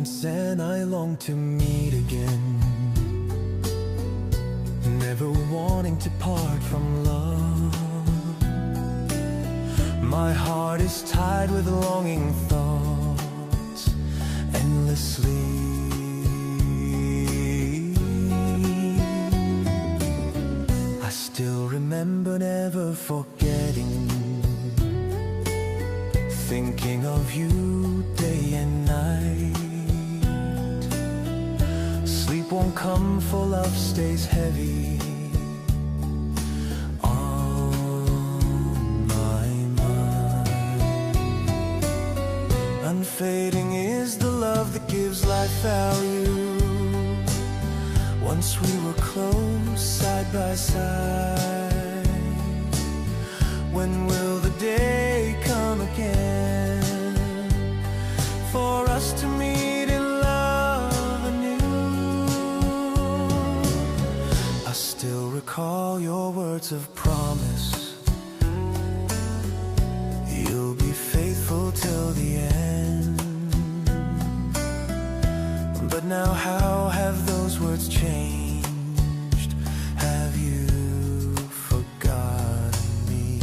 once and I long to meet again. Never wanting to part from love. My heart is tied with longing thoughts endlessly. I still remember, never forgetting, thinking of you day and night. Sleep won't come for love stays heavy on my mind. Unfading is the love that gives life value. Once we were close, side by side. When will the day come again for us to meet in love anew? I still recall your words of promise. You'll be faithful till the end. But now how have those words changed? Have you forgotten me?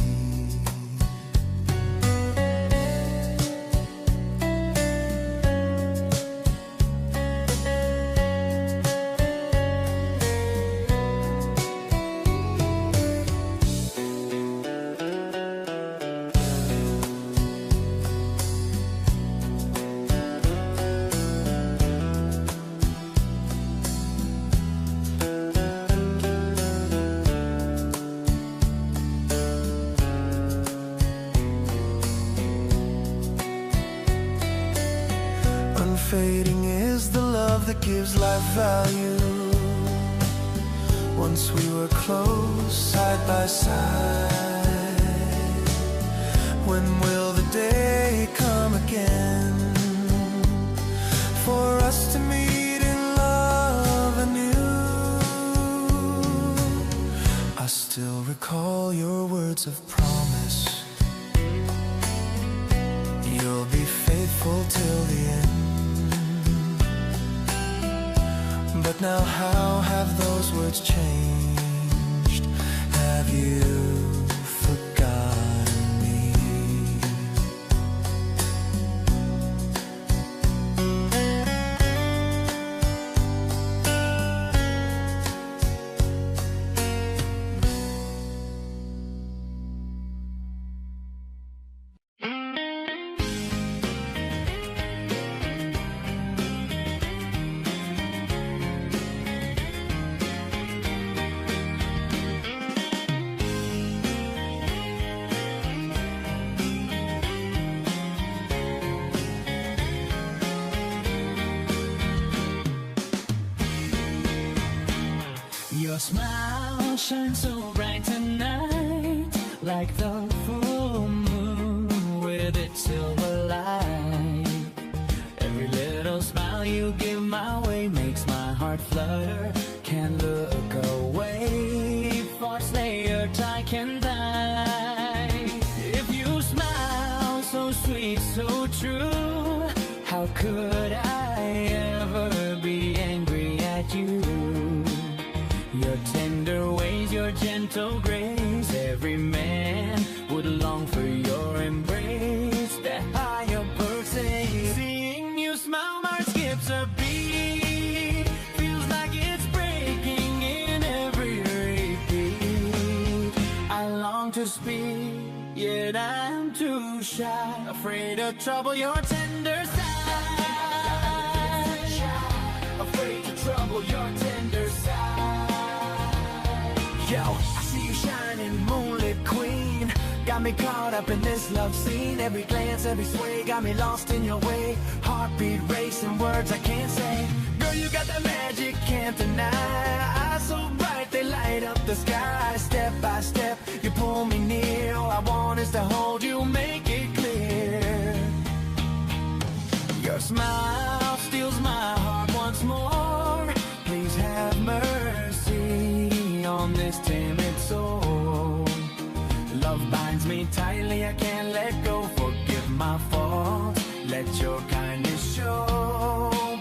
Unfading is the love that gives life value. Once we were close, side by side. When will the day come again for us to meet in love anew? I still recall your words of promise. You'll be faithful till the end. But now how have those words changed? Have you forgotten me? Your smile shines so bright tonight, like the full moon with its silver light. Every little smile you give my way makes my heart flutter. Can't look away, thoughts layer I can die. If you smile so sweet, so true, how could I ever be angry at you? Your tender ways, your gentle grace, every man would long for your embrace. That higher bird say, seeing you smile, my heart skips a beat. Feels like it's breaking in every repeat. I long to speak, yet I'm too shy, afraid of trouble your tender side. Afraid to trouble your tender side. Yo, I see you shining, moonlit queen. Got me caught up in this love scene. Every glance, every sway, got me lost in your way. Heartbeat racing, words I can't say. Girl, you got that magic, can't deny. Eyes so bright, they light up the sky. Step by step, you pull me near. All I want is to hold you, make it clear. Your smile steals my heart once more. Please have mercy on this timid soul. Love binds me tightly, I can't let go. Forgive my fault, let your kindness show.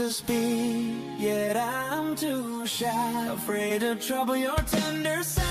to speak, yet I'm too shy, afraid to trouble your tender side.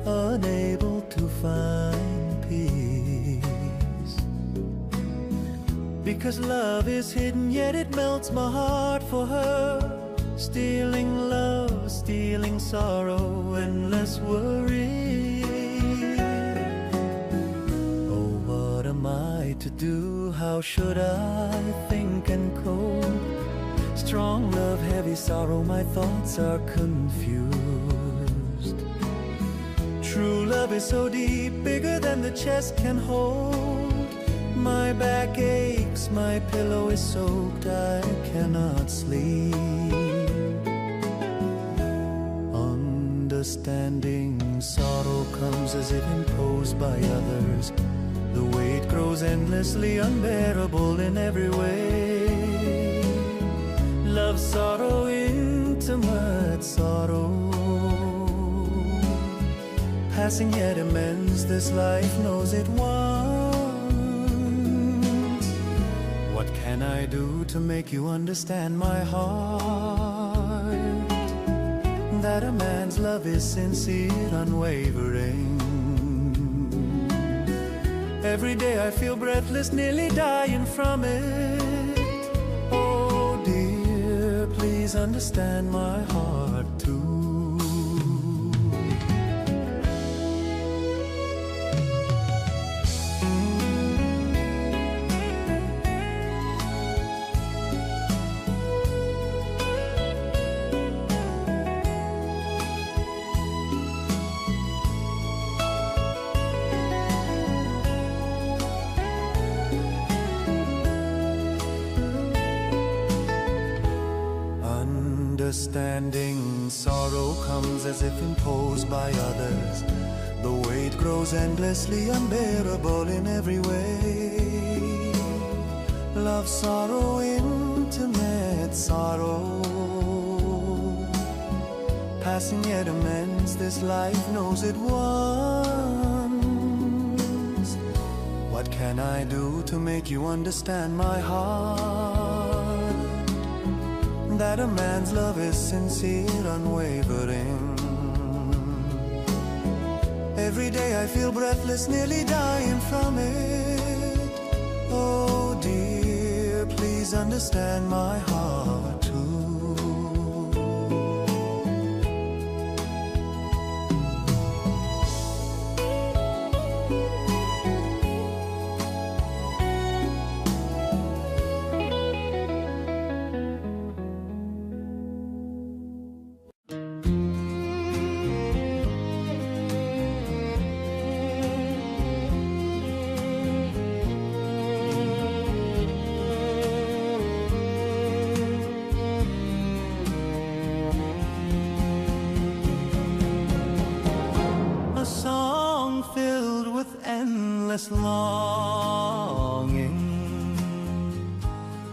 Unable to find peace, because love is hidden, yet it melts my heart for her. Stealing love, stealing sorrow, endless worry. Oh, what am I to do? How should I think and cope? Strong love, heavy sorrow, my thoughts are confused. True love is so deep, bigger than the chest can hold. My back aches, my pillow is soaked, I cannot sleep. Understanding sorrow comes as if imposed by others. The weight grows endlessly unbearable in every way. Love, sorrow, intimate sorrow, passing yet amends this life knows it once. What can I do to make you understand my heart? That a man's love is sincere, unwavering. Every day I feel breathless, nearly dying from it. Oh dear, please understand my heart too. Understanding sorrow comes as if imposed by others. The weight grows endlessly unbearable in every way. Love, sorrow, intimate sorrow, passing yet amends this life knows it once. What can I do to make you understand my heart? That a man's love is sincere, unwavering. Every day I feel breathless, nearly dying from it. Oh dear, please understand my heart too. A song filled with endless longing,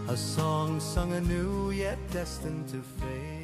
a song sung anew yet destined to fade.